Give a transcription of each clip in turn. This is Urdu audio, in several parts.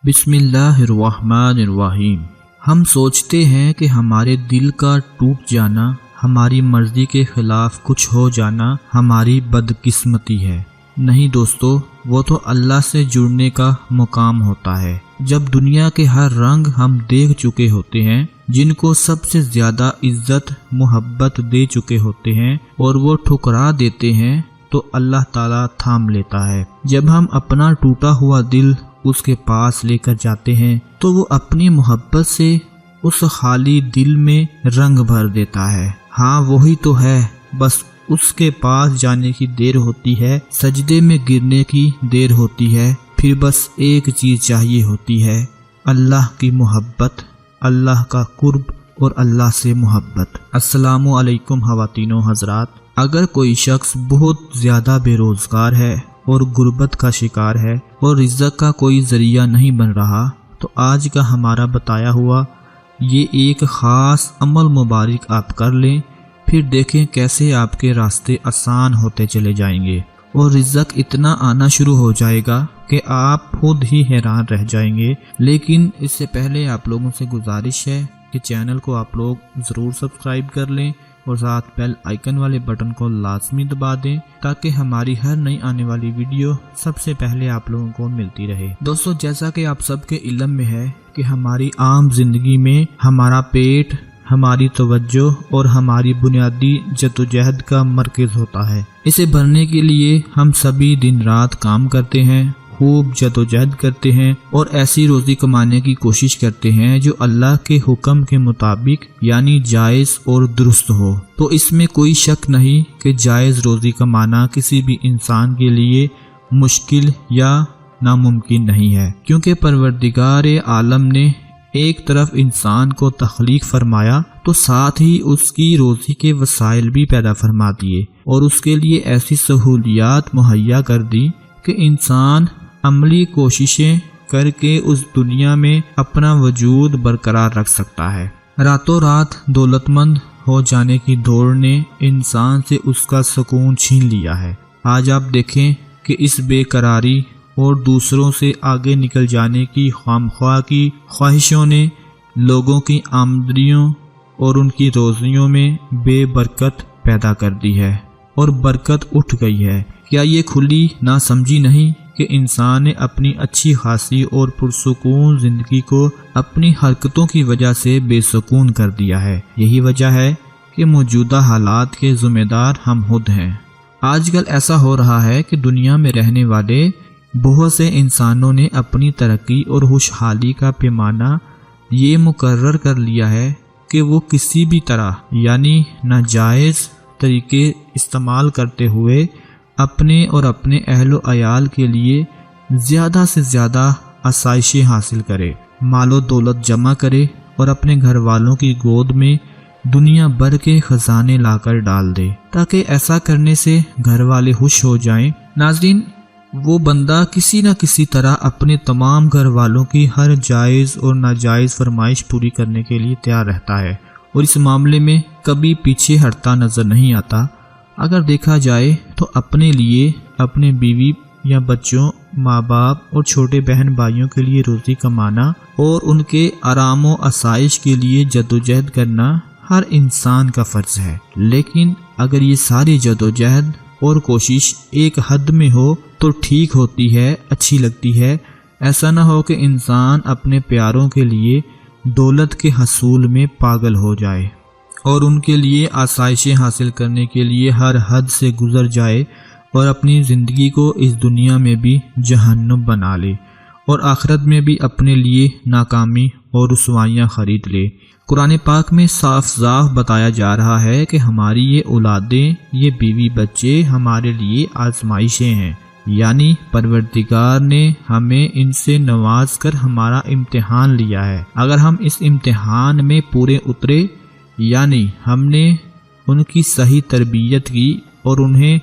بسم اللہ الرحمن الرحیم۔ ہم سوچتے ہیں کہ ہمارے دل کا ٹوٹ جانا، ہماری مرضی کے خلاف کچھ ہو جانا ہماری بدقسمتی ہے۔ نہیں دوستو، وہ تو اللہ سے جڑنے کا مقام ہوتا ہے۔ جب دنیا کے ہر رنگ ہم دیکھ چکے ہوتے ہیں، جن کو سب سے زیادہ عزت محبت دے چکے ہوتے ہیں اور وہ ٹھکرا دیتے ہیں، تو اللہ تعالیٰ تھام لیتا ہے۔ جب ہم اپنا ٹوٹا ہوا دل اس کے پاس لے کر جاتے ہیں تو وہ اپنی محبت سے اس خالی دل میں رنگ بھر دیتا ہے۔ ہاں وہی تو ہے، بس اس کے پاس جانے کی دیر ہوتی ہے، سجدے میں گرنے کی دیر ہوتی ہے، پھر بس ایک چیز چاہیے ہوتی ہے، اللہ کی محبت، اللہ کا قرب اور اللہ سے محبت۔ السلام علیکم خواتین و حضرات، اگر کوئی شخص بہت زیادہ بے روزگار ہے اور غربت کا شکار ہے اور رزق کا کوئی ذریعہ نہیں بن رہا، تو آج کا ہمارا بتایا ہوا یہ ایک خاص عمل مبارک آپ کر لیں، پھر دیکھیں کیسے آپ کے راستے آسان ہوتے چلے جائیں گے اور رزق اتنا آنا شروع ہو جائے گا کہ آپ خود ہی حیران رہ جائیں گے۔ لیکن اس سے پہلے آپ لوگوں سے گزارش ہے کہ چینل کو آپ لوگ ضرور سبسکرائب کر لیں اور ساتھ بیل آئیکن والے بٹن کو لازمی دبا دیں تاکہ ہماری ہر نئی آنے والی ویڈیو سب سے پہلے آپ لوگوں کو ملتی رہے۔ دوستو، جیسا کہ آپ سب کے علم میں ہے کہ ہماری عام زندگی میں ہمارا پیٹ، ہماری توجہ اور ہماری بنیادی جدوجہد کا مرکز ہوتا ہے۔ اسے بھرنے کے لیے ہم سبھی دن رات کام کرتے ہیں، خوب جدوجہد کرتے ہیں اور ایسی روزی کمانے کی کوشش کرتے ہیں جو اللہ کے حکم کے مطابق یعنی جائز اور درست ہو۔ تو اس میں کوئی شک نہیں کہ جائز روزی کمانا کسی بھی انسان کے لیے مشکل یا ناممکن نہیں ہے، کیونکہ پروردگار عالم نے ایک طرف انسان کو تخلیق فرمایا تو ساتھ ہی اس کی روزی کے وسائل بھی پیدا فرما دیے اور اس کے لیے ایسی سہولیات مہیا کر دی کہ انسان عملی کوششیں کر کے اس دنیا میں اپنا وجود برقرار رکھ سکتا ہے۔ راتوں رات دولت مند ہو جانے کی دوڑ نے انسان سے اس کا سکون چھین لیا ہے۔ آج آپ دیکھیں کہ اس بے قراری اور دوسروں سے آگے نکل جانے کی خواہ کی خواہشوں نے لوگوں کی آمدنیوں اور ان کی روزیوں میں بے برکت پیدا کر دی ہے اور برکت اٹھ گئی ہے۔ کیا یہ کھلی نہ سمجھی نہیں کہ انسان نے اپنی اچھی خاصی اور پرسکون زندگی کو اپنی حرکتوں کی وجہ سے بے سکون کر دیا ہے؟ یہی وجہ ہے کہ موجودہ حالات کے ذمہ دار ہم خود ہیں۔ آج کل ایسا ہو رہا ہے کہ دنیا میں رہنے والے بہت سے انسانوں نے اپنی ترقی اور خوشحالی کا پیمانہ یہ مقرر کر لیا ہے کہ وہ کسی بھی طرح یعنی ناجائز طریقے استعمال کرتے ہوئے اپنے اور اپنے اہل و عیال کے لیے زیادہ سے زیادہ آسائشیں حاصل کرے، مال و دولت جمع کرے اور اپنے گھر والوں کی گود میں دنیا بھر کے خزانے لا کر ڈال دے تاکہ ایسا کرنے سے گھر والے خوش ہو جائیں۔ ناظرین، وہ بندہ کسی نہ کسی طرح اپنے تمام گھر والوں کی ہر جائز اور ناجائز فرمائش پوری کرنے کے لیے تیار رہتا ہے اور اس معاملے میں کبھی پیچھے ہٹتا نظر نہیں آتا۔ اگر دیکھا جائے تو اپنے لیے، اپنے بیوی یا بچوں، ماں باپ اور چھوٹے بہن بھائیوں کے لیے روزی کمانا اور ان کے آرام و آسائش کے لیے جدوجہد کرنا ہر انسان کا فرض ہے۔ لیکن اگر یہ ساری جدوجہد اور کوشش ایک حد میں ہو تو ٹھیک ہوتی ہے، اچھی لگتی ہے۔ ایسا نہ ہو کہ انسان اپنے پیاروں کے لیے دولت کے حصول میں پاگل ہو جائے اور ان کے لیے آسائشیں حاصل کرنے کے لیے ہر حد سے گزر جائے اور اپنی زندگی کو اس دنیا میں بھی جہنم بنا لے اور آخرت میں بھی اپنے لیے ناکامی اور رسوائیاں خرید لے۔ قرآن پاک میں صاف صاف بتایا جا رہا ہے کہ ہماری یہ اولادیں، یہ بیوی بچے ہمارے لیے آزمائشیں ہیں، یعنی پروردگار نے ہمیں ان سے نواز کر ہمارا امتحان لیا ہے۔ اگر ہم اس امتحان میں پورے اترے یعنی ہم نے ان کی صحیح تربیت کی اور انہیں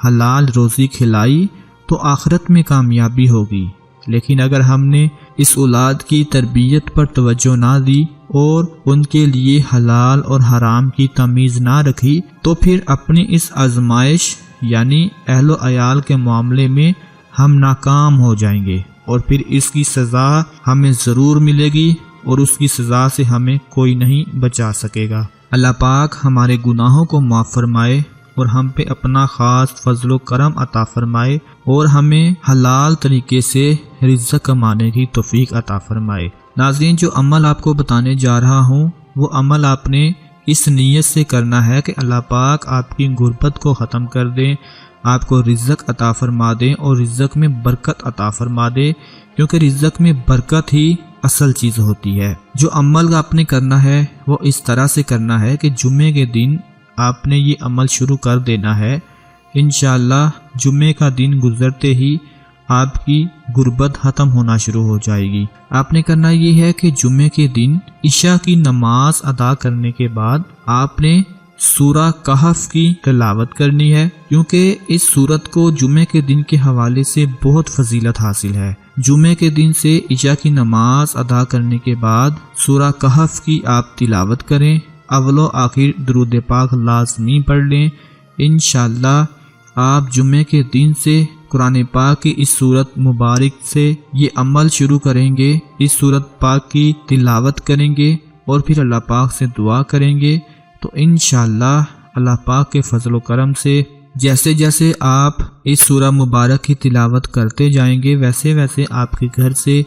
حلال روزی کھلائی تو آخرت میں کامیابی ہوگی۔ لیکن اگر ہم نے اس اولاد کی تربیت پر توجہ نہ دی اور ان کے لیے حلال اور حرام کی تمیز نہ رکھی تو پھر اپنی اس آزمائش یعنی اہل و عیال کے معاملے میں ہم ناکام ہو جائیں گے اور پھر اس کی سزا ہمیں ضرور ملے گی اور اس کی سزا سے ہمیں کوئی نہیں بچا سکے گا۔ اللہ پاک ہمارے گناہوں کو معاف فرمائے اور ہم پہ اپنا خاص فضل و کرم عطا فرمائے اور ہمیں حلال طریقے سے رزق کمانے کی توفیق عطا فرمائے۔ ناظرین، جو عمل آپ کو بتانے جا رہا ہوں وہ عمل آپ نے اس نیت سے کرنا ہے کہ اللہ پاک آپ کی غربت کو ختم کر دیں، آپ کو رزق عطا فرما دیں اور رزق میں برکت عطا فرما دے، کیونکہ رزق میں برکت ہی اصل چیز ہوتی ہے۔ جو عمل آپ نے کرنا ہے وہ اس طرح سے کرنا ہے کہ جمعے کے دن آپ نے یہ عمل شروع کر دینا ہے۔ انشاءاللہ جمعے کا دن گزرتے ہی آپ کی غربت ختم ہونا شروع ہو جائے گی۔ آپ نے کرنا یہ ہے کہ جمعے کے دن عشاء کی نماز ادا کرنے کے بعد آپ نے سورہ کہف کی تلاوت کرنی ہے، کیونکہ اس سورت کو جمعے کے دن کے حوالے سے بہت فضیلت حاصل ہے۔ جمعے کے دن سے عشاء کی نماز ادا کرنے کے بعد سورہ کہف کی آپ تلاوت کریں، اول و آخر درود پاک لازمی پڑھ لیں۔ انشاءاللہ آپ جمعے کے دن سے قرآن پاک کی اس سورت مبارک سے یہ عمل شروع کریں گے، اس سورت پاک کی تلاوت کریں گے اور پھر اللہ پاک سے دعا کریں گے، تو انشاءاللہ اللہ پاک کے فضل و کرم سے جیسے جیسے آپ اس سورہ مبارک کی تلاوت کرتے جائیں گے ویسے ویسے آپ کے گھر سے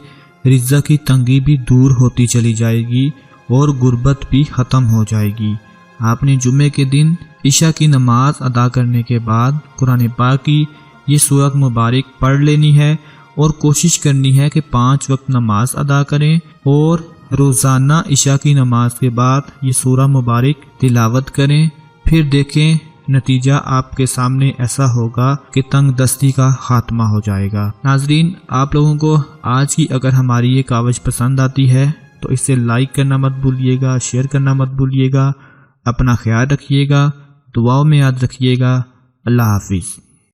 رزق کی تنگی بھی دور ہوتی چلی جائے گی اور غربت بھی ختم ہو جائے گی۔ آپ نے جمعے کے دن عشاء کی نماز ادا کرنے کے بعد قرآن پاک کی یہ سورت مبارک پڑھ لینی ہے اور کوشش کرنی ہے کہ 5 وقت نماز ادا کریں اور روزانہ عشاء کی نماز کے بعد یہ سورہ مبارک تلاوت کریں۔ پھر دیکھیں نتیجہ آپ کے سامنے ایسا ہوگا کہ تنگ دستی کا خاتمہ ہو جائے گا۔ ناظرین، آپ لوگوں کو آج کی اگر ہماری یہ کاوش پسند آتی ہے تو اسے لائک کرنا مت بھولیے گا، شیئر کرنا مت بھولیے گا، اپنا خیال رکھیے گا، دعاؤں میں یاد رکھیے گا۔ اللہ حافظ۔